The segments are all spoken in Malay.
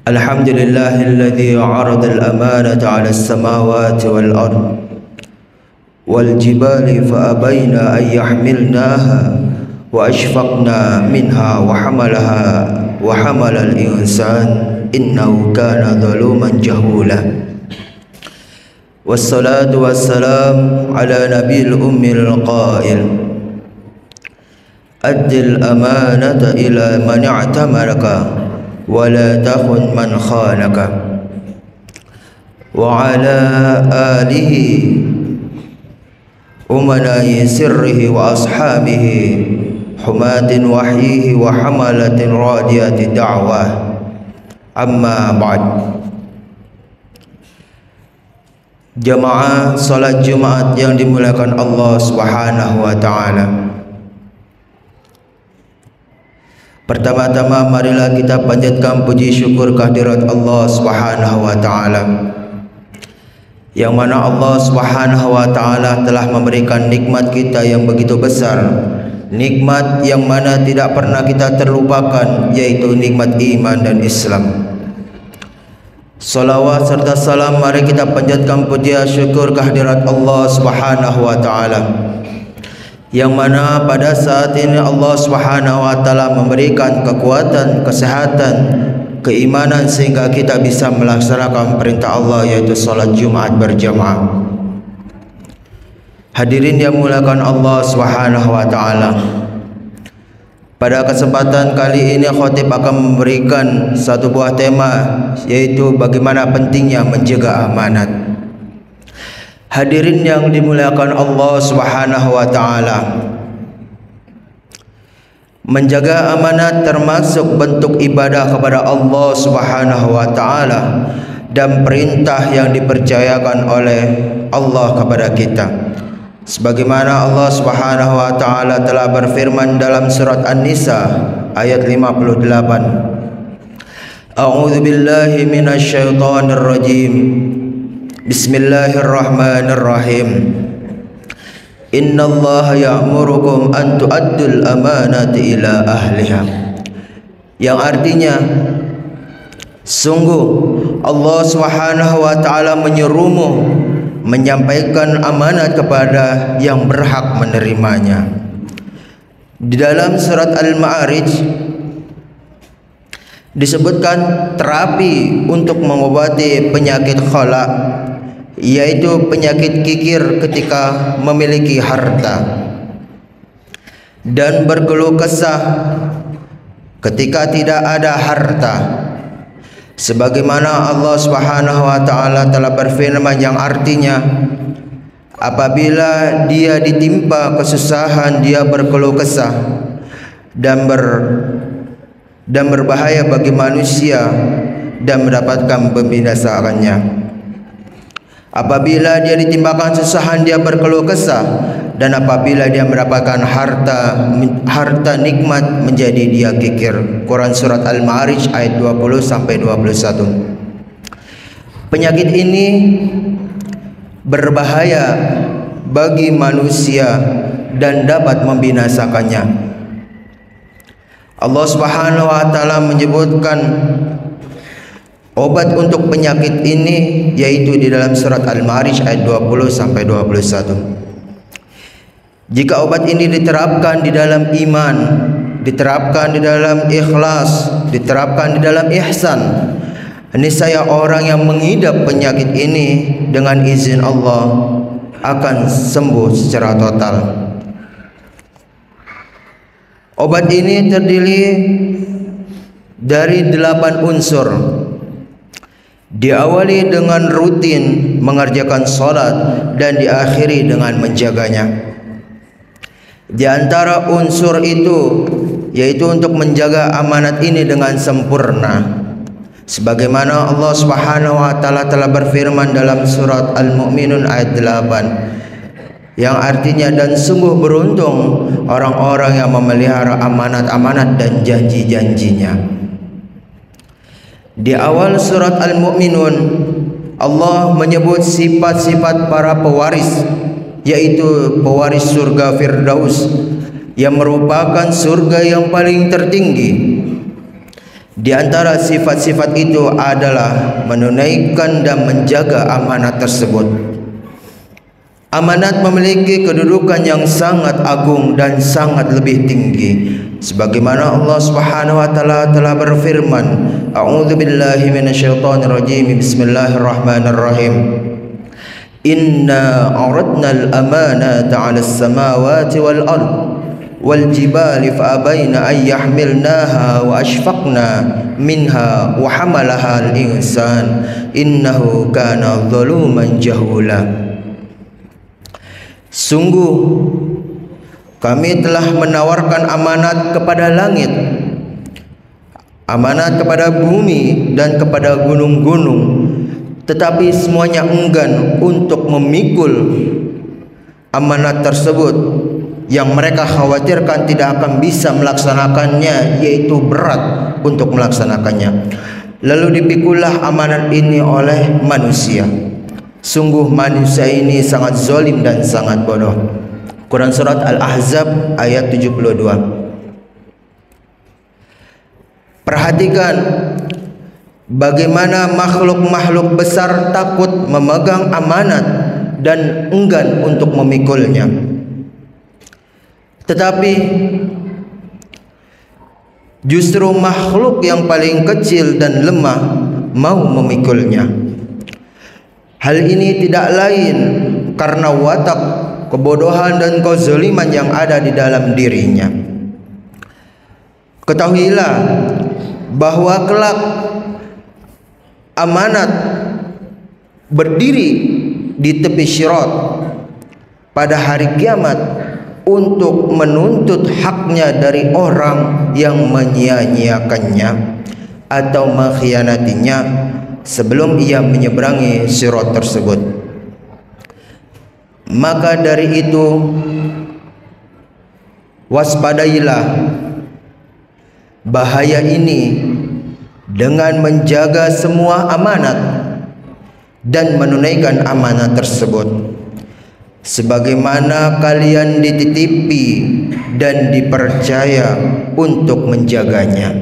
Alhamdulillahilladzi 'arada al-amanata 'ala as-samawati wal-ard wal-jibali fa-abayna an yahmilnaha wa ashfaqna minha wa hamala al-insan innahu kana zaluman jahula. Wassalatu wassalam ala nabiyil ummil qail Addil amanata ila man i'tamaraka wa la takhun man khanaka wa ala alihi umanai sirrihi wa ashabihi humatin wahyihi wa hamalatin radiyati da'wah amma ba'd. Jamaah salat Jumat yang dimuliakan Allah Subhanahu wa taala. Pertama-tama marilah kita panjatkan puji syukur kehadirat Allah Subhanahu wa taala, yang mana Allah Subhanahu wa taala telah memberikan nikmat kita yang begitu besar, nikmat yang mana tidak pernah kita terlupakan, yaitu nikmat iman dan Islam. Salawat serta salam mari kita panjatkan puji syukur kehadirat Allah Subhanahu wa taala, yang mana pada saat ini Allah Subhanahu wa taala memberikan kekuatan, kesehatan, keimanan sehingga kita bisa melaksanakan perintah Allah, yaitu salat Jumat berjamaah. Hadirin yang muliakan Allah Subhanahu wa taala, pada kesempatan kali ini khatib akan memberikan satu buah tema, yaitu bagaimana pentingnya menjaga amanat. Hadirin yang dimuliakan Allah Subhanahu wa taala, menjaga amanat termasuk bentuk ibadah kepada Allah Subhanahu wa taala dan perintah yang dipercayakan oleh Allah kepada kita. Sebagaimana Allah Subhanahu wa taala telah berfirman dalam surat An-Nisa ayat 58. A'udzu billahi minasy syaithanir rajim. Bismillahirrahmanirrahim. Innallaha ya'murukum an tu'addul amanati ila ahliha. Yang artinya, sungguh Allah Subhanahu wa taala menyuruhmu menyampaikan amanat kepada yang berhak menerimanya. Di dalam surat Al-Ma'arij disebutkan terapi untuk mengobati penyakit khala, yaitu penyakit kikir ketika memiliki harta, dan berkeluh kesah ketika tidak ada harta. Sebagaimana Allah Subhanahu wa taala telah berfirman yang artinya, apabila dia ditimpa kesusahan dia berkeluh kesah dan berbahaya bagi manusia dan mendapatkan pembinasaannya. Apabila dia ditimpakan kesusahan dia berkeluh kesah, dan apabila dia mendapatkan harta nikmat menjadi dia kikir. Quran surat Al-Ma'arij ayat 20 sampai 21. Penyakit ini berbahaya bagi manusia dan dapat membinasakannya. Allah Subhanahu wa taala menyebutkan obat untuk penyakit ini, yaitu di dalam surat Al-Ma'arij ayat 20 sampai 21. Jika obat ini diterapkan di dalam iman, diterapkan di dalam ikhlas, diterapkan di dalam ihsan, niscaya orang yang mengidap penyakit ini dengan izin Allah akan sembuh secara total. Obat ini terdiri dari 8 unsur. Diawali dengan rutin mengerjakan salat dan diakhiri dengan menjaganya. Di antara unsur itu yaitu untuk menjaga amanat ini dengan sempurna. Sebagaimana Allah Subhanahu wa taala telah berfirman dalam surat Al-Mu'minun ayat 8, yang artinya, dan sungguh beruntung orang-orang yang memelihara amanat-amanat dan janji-janjinya. Di awal surat Al-Mu'minun Allah menyebut sifat-sifat para pewaris, yaitu pewaris surga Firdaus, yang merupakan surga yang paling tertinggi. Di antara sifat-sifat itu adalah menunaikan dan menjaga amanat tersebut. Amanat memiliki kedudukan yang sangat agung dan sangat lebih tinggi, sebagaimana Allah Subhanahu wa taala telah berfirman, A'udzubillahi minasyaitonir rajim. Bismillahirrahmanirrahim. Inna 'aradnal amanata 'alas samawati wal ard wal jibali fa abaina ay yahmilnaha wa ashfaqna minha wa hamalaha al insan innahu kana zaluman jahula. Sungguh kami telah menawarkan amanat kepada langit, amanat kepada bumi dan kepada gunung-gunung, tetapi semuanya enggan untuk memikul amanat tersebut. Yang mereka khawatirkan tidak akan bisa melaksanakannya, yaitu berat untuk melaksanakannya. Lalu dipikulah amanat ini oleh manusia. Sungguh manusia ini sangat zalim dan sangat bodoh. Quran surat Al-Ahzab ayat 72. Perhatikan bagaimana makhluk-makhluk besar takut memegang amanat dan enggan untuk memikulnya. Tetapi justru makhluk yang paling kecil dan lemah mau memikulnya. Hal ini tidak lain karena watak kebodohan dan kezaliman yang ada di dalam dirinya. Ketahuilah bahwa kelak amanat berdiri di tepi Sirat pada hari kiamat untuk menuntut haknya dari orang yang menyia-nyiakannya atau mengkhianatinya sebelum ia menyeberangi Sirat tersebut. Maka dari itu waspadailah bahaya ini dengan menjaga semua amanat dan menunaikan amanat tersebut, sebagaimana kalian dititipi dan dipercaya untuk menjaganya.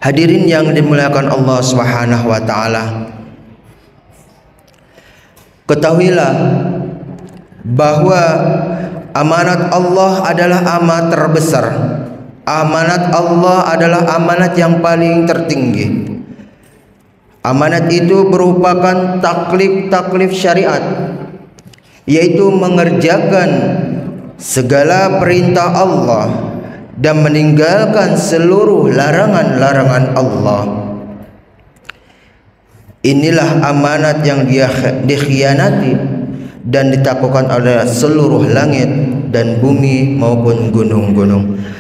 Hadirin yang dimuliakan Allah Subhanahu wa taala, ketahuilah bahwa amanat Allah adalah amanat terbesar. Amanat Allah adalah amanat yang paling tertinggi. Amanat itu merupakan taklif syariat, yaitu mengerjakan segala perintah Allah dan meninggalkan seluruh larangan-larangan Allah. Inilah amanat yang dikhianati dan ditaklukkan oleh seluruh langit dan bumi maupun gunung-gunung.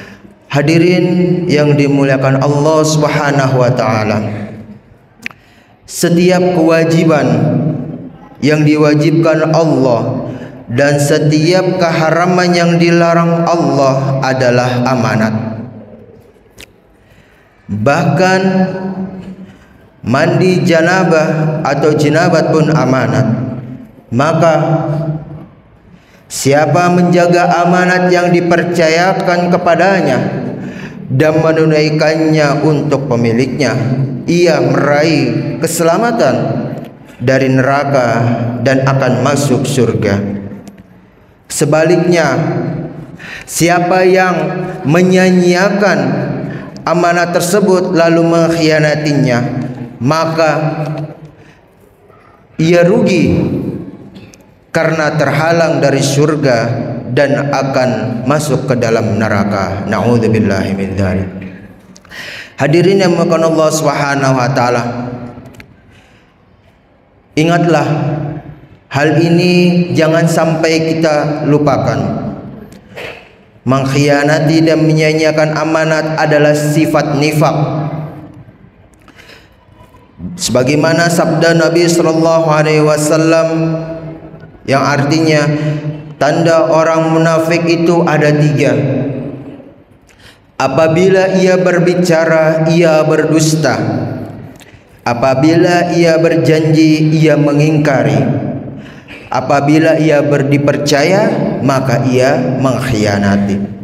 Hadirin yang dimuliakan Allah Subhanahu wa taala, setiap kewajiban yang diwajibkan Allah dan setiap keharaman yang dilarang Allah adalah amanat. Bahkan mandi janabah atau jinabat pun amanat. Maka siapa menjaga amanat yang dipercayakan kepadanya dan menunaikannya untuk pemiliknya, ia meraih keselamatan dari neraka dan akan masuk surga. Sebaliknya, siapa yang menyia-nyiakan amanat tersebut lalu mengkhianatinya, maka ia rugi karena terhalang dari surga dan akan masuk ke dalam neraka. Na'udzubillahi min dzalik. Hadirin yang dimuliakan Allah Subhanahu wa taala, ingatlah hal ini jangan sampai kita lupakan. Mengkhianati dan menyia-nyiakan amanat adalah sifat nifak. Sebagaimana sabda Nabi sallallahu alaihi wasallam yang artinya tanda orang munafik itu ada 3. Apabila ia berbicara, ia berdusta. Apabila ia berjanji, ia mengingkari. Apabila ia dipercaya, maka ia mengkhianati.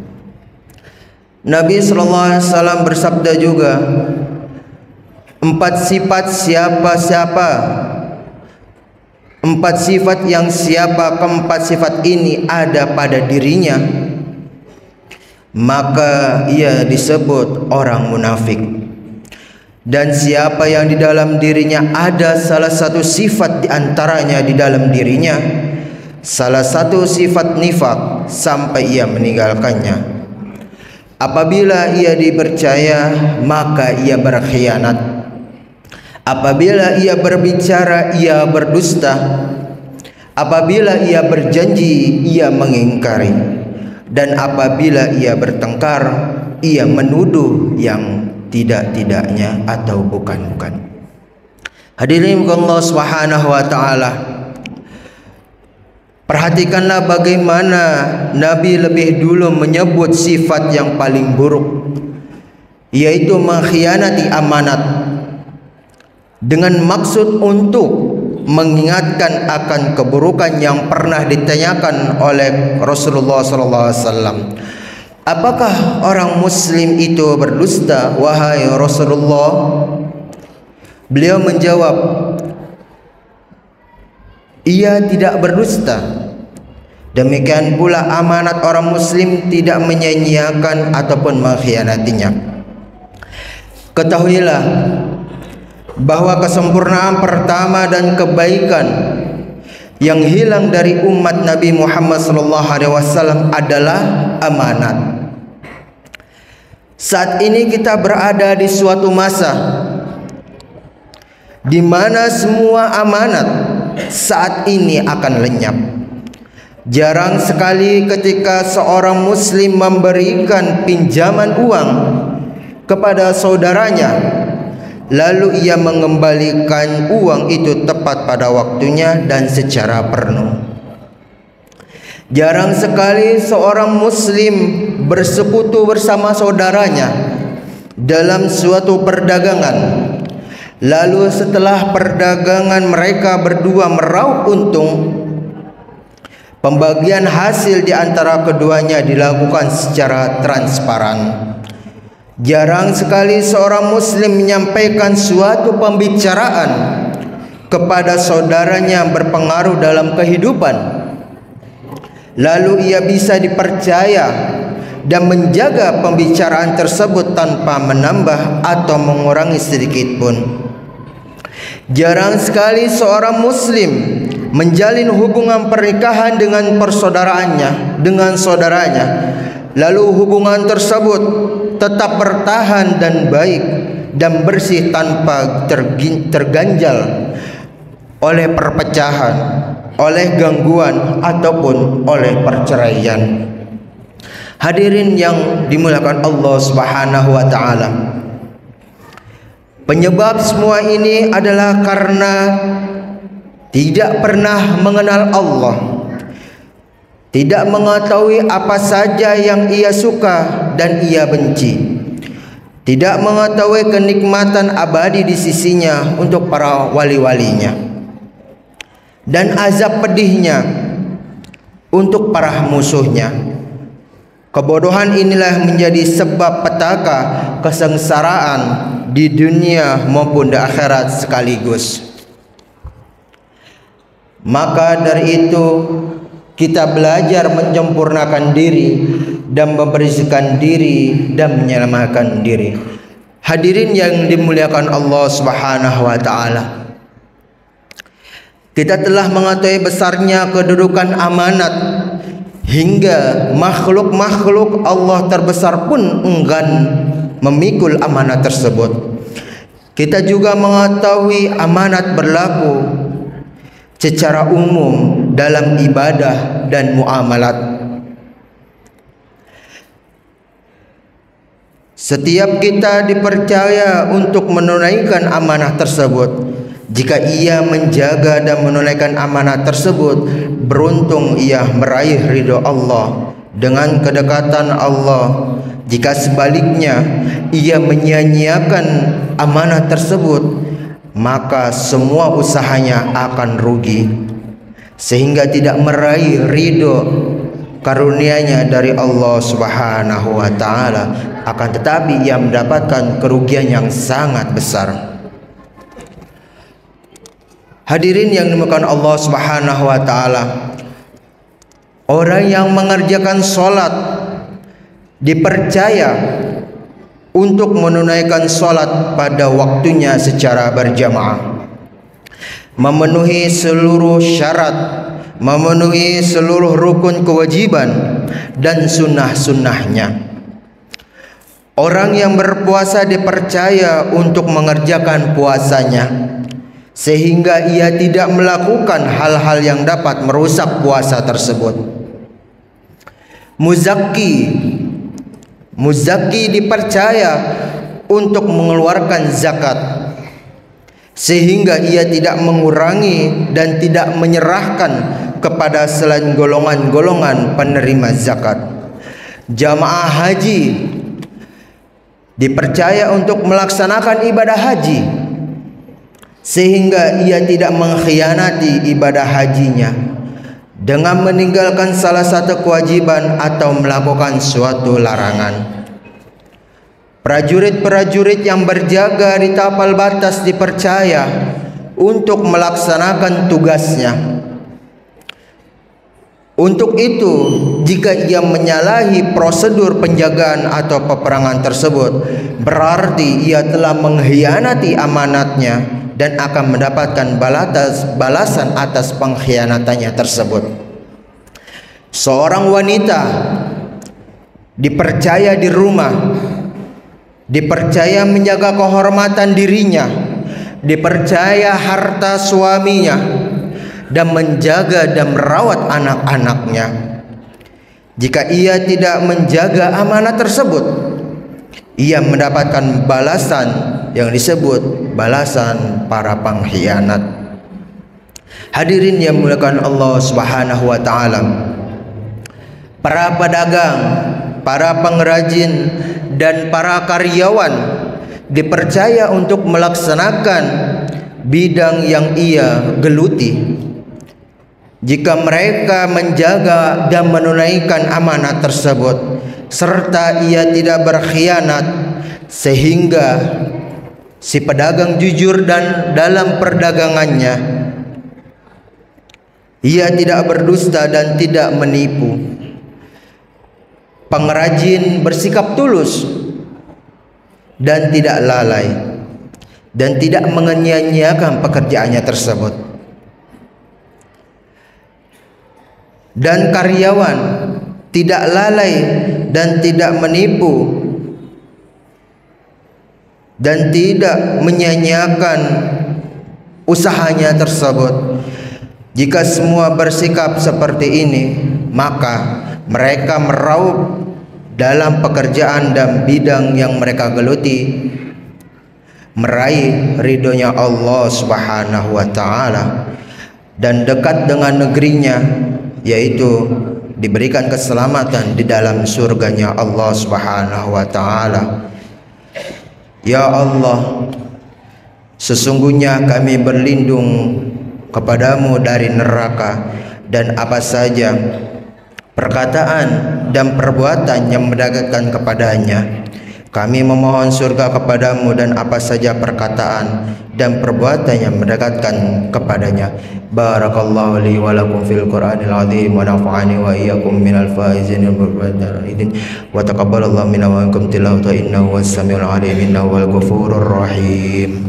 Nabi SAW bersabda juga, 4 sifat yang siapa keempat sifat ini ada pada dirinya, maka ia disebut orang munafik. Dan siapa yang di dalam dirinya ada salah satu sifat di antaranya di dalam dirinya, salah satu sifat nifak, sampai ia meninggalkannya. Apabila ia dipercaya, maka ia berkhianat. Apabila ia berbicara, ia berdusta. Apabila ia berjanji, ia mengingkari. Dan apabila ia bertengkar, ia menuduh yang tidak-tidaknya atau bukan-bukan. Hadirin Allah Subhanahu wa taala, perhatikanlah bagaimana Nabi lebih dulu menyebut sifat yang paling buruk, yaitu mengkhianati amanat, dengan maksud untuk mengingatkan akan keburukan yang pernah ditanyakan oleh Rasulullah SAW. Apakah orang muslim itu berdusta, wahai Rasulullah? Beliau menjawab, ia tidak berdusta. Demikian pula amanat orang muslim tidak menyia-nyiakan ataupun mengkhianatinya. Ketahuilah bahwa kesempurnaan pertama dan kebaikan yang hilang dari umat Nabi Muhammad SAW adalah amanat. Saat ini kita berada di suatu masa di mana semua amanat saat ini akan lenyap. Jarang sekali ketika seorang muslim memberikan pinjaman uang kepada saudaranya, lalu ia mengembalikan uang itu tepat pada waktunya dan secara penuh. Jarang sekali seorang muslim bersekutu bersama saudaranya dalam suatu perdagangan, lalu setelah perdagangan mereka berdua meraup untung, pembagian hasil di antara keduanya dilakukan secara transparan. Jarang sekali seorang muslim menyampaikan suatu pembicaraan kepada saudaranya yang berpengaruh dalam kehidupan, lalu ia bisa dipercaya dan menjaga pembicaraan tersebut tanpa menambah atau mengurangi sedikit pun. Jarang sekali seorang muslim menjalin hubungan pernikahan dengan persaudaraannya, dengan saudaranya, lalu hubungan tersebut tetap bertahan dan baik dan bersih tanpa terganjal oleh perpecahan, oleh gangguan ataupun oleh perceraian. Hadirin yang dimuliakan Allah Subhanahu wa taala, penyebab semua ini adalah karena tidak pernah mengenal Allah, tidak mengetahui apa saja yang ia suka dan ia benci, tidak mengetahui kenikmatan abadi di sisinya untuk para wali-walinya, dan azab pedihnya untuk para musuhnya. Kebodohan inilah menjadi sebab petaka kesengsaraan di dunia maupun di akhirat sekaligus. Maka dari itu kita belajar menyempurnakan diri dan membersihkan diri dan menyelamatkan diri. Hadirin yang dimuliakan Allah Subhanahu wa taala, kita telah mengetahui besarnya kedudukan amanat hingga makhluk-makhluk Allah terbesar pun enggan memikul amanat tersebut. Kita juga mengetahui amanat berlaku secara umum dalam ibadah dan muamalat. Setiap kita dipercaya untuk menunaikan amanah tersebut. Jika ia menjaga dan menunaikan amanah tersebut, beruntung ia meraih ridho Allah dengan kedekatan Allah. Jika sebaliknya ia menyia-nyiakan amanah tersebut, maka semua usahanya akan rugi, sehingga tidak meraih ridho karunia-Nya dari Allah Subhanahu wa taala, akan tetapi ia mendapatkan kerugian yang sangat besar. Hadirin yang dimuliakan Allah Subhanahu wa taala, orang yang mengerjakan sholat dipercaya untuk menunaikan sholat pada waktunya secara berjamaah, memenuhi seluruh syarat, memenuhi seluruh rukun kewajiban dan sunnah-sunnahnya. Orang yang berpuasa dipercaya untuk mengerjakan puasanya, sehingga ia tidak melakukan hal-hal yang dapat merusak puasa tersebut. Muzaki dipercaya untuk mengeluarkan zakat, sehingga ia tidak mengurangi dan tidak menyerahkan kepada selain golongan-golongan penerima zakat. Jamaah haji dipercaya untuk melaksanakan ibadah haji, sehingga ia tidak mengkhianati ibadah hajinya dengan meninggalkan salah satu kewajiban atau melakukan suatu larangan. Prajurit-prajurit yang berjaga di tapal batas dipercaya untuk melaksanakan tugasnya. Untuk itu, jika ia menyalahi prosedur penjagaan atau peperangan tersebut, berarti ia telah mengkhianati amanatnya dan akan mendapatkan balasan atas pengkhianatannya tersebut. Seorang wanita dipercaya di rumah, dipercaya menjaga kehormatan dirinya, dipercaya harta suaminya, dan menjaga dan merawat anak-anaknya. Jika ia tidak menjaga amanat tersebut, ia mendapatkan balasan yang disebut balasan para pengkhianat. Hadirin yang dimuliakan Allah Subhanahu wa taala, para pedagang, para pengrajin dan para karyawan dipercaya untuk melaksanakan bidang yang ia geluti. Jika mereka menjaga dan menunaikan amanat tersebut, serta ia tidak berkhianat, sehingga si pedagang jujur dan dalam perdagangannya, ia tidak berdusta dan tidak menipu. Pengrajin bersikap tulus dan tidak lalai, dan tidak menyanyiakan pekerjaannya tersebut. Dan karyawan tidak lalai dan tidak menipu dan tidak menyanyiakan usahanya tersebut. Jika semua bersikap seperti ini, maka mereka meraup dalam pekerjaan dan bidang yang mereka geluti, meraih ridhonya Allah Subhanahu wa taala dan dekat dengan negerinya, yaitu diberikan keselamatan di dalam surganya Allah Subhanahu wa taala. Ya Allah, sesungguhnya kami berlindung kepadamu dari neraka dan apa saja perkataan dan perbuatan yang mendekatkan kepadanya. Kami memohon surga kepadamu dan apa saja perkataan dan perbuatan yang mendekatkan kepadanya. Barakallahu li wa lakum fil Qur'anil azim wa nafa'ani wa iyyakum minal faizin wa taqabbalallahu minna wa minkum tilawata innahu was-sami'ul 'alim innahu wal ghafurur rahim.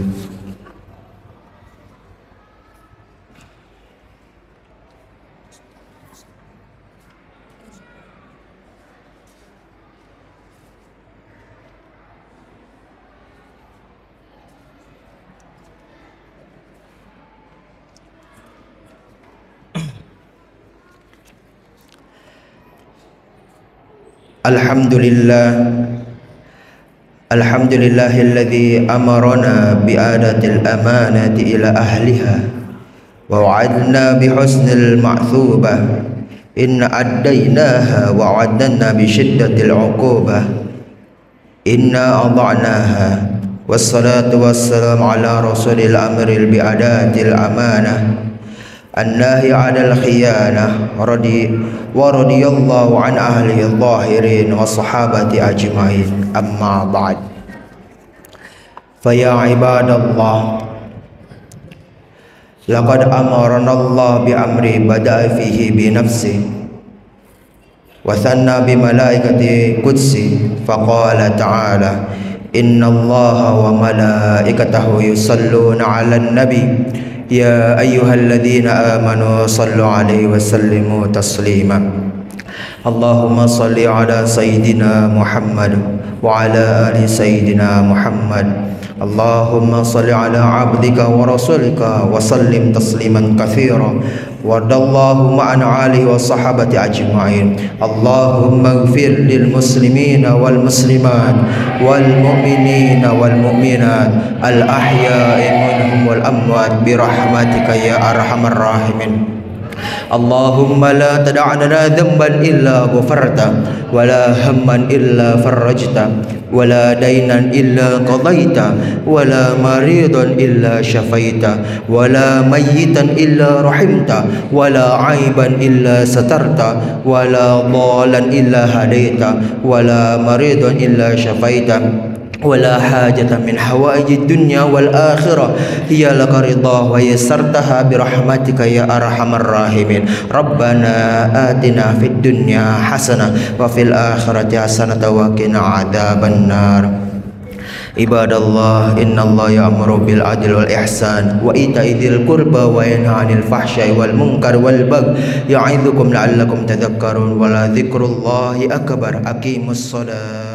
Alhamdulillahilladzi amarana bi'adatil amanati ila ahliha wa wa'adna bihusnil ma'thubah inna addainaha wa wa'adna bi syiddatil 'uqubah inna adha'naha والصلاة والسلام على رسول الأمر بأداة الأمانة الناهي عن الخيانة ورضي الله عن أهله الظاهرين والصحابة أجمعين. أما بعد، فيا عباد الله، لقد أمرنا الله بأمر بدأ فيه بنفسه وثنى بملائكة قدسه فقال تعالى: إن الله وملائكته يصلون على النبي يا أيها الذين آمنوا صلوا عليه وسلموا تسليما. اللهم صل على سيدنا محمد وعلى آل سيدنا محمد. اللهم صل على عبدك ورسولك وسلم تسليما كثيرا. وارض اللهم عن آله والصحابة أجمعين. اللهم اغفر للمسلمين والمسلمات والمؤمنين والمؤمنات الأحياء منهم والأموات برحمتك يا أرحم الراحمين. اللهم لا تدع لنا ذنبا إلا غفرته ولا هما إلا فرجته ولا دينا إلا قضيته ولا مريضا إلا شفيته ولا ميتا إلا رحمته ولا عيبا إلا سترته ولا ضالا إلا هديته ولا مريضا إلا شفيته ولا حاجة من حوائج الدنيا والآخرة هي لك رضا ويسرتها برحمتك يا أرحم الراحمين. ربنا آتنا في الدنيا حسنة وفي الآخرة حسنة وقنا عذاب النار. عباد الله، إن الله يأمر بالعدل والإحسان وإيتاء ذي القربى وينهى عن الفحشاء والمنكر والبغي يعظكم لعلكم تذكرون. ولذكر الله أكبر. أقيموا الصلاة.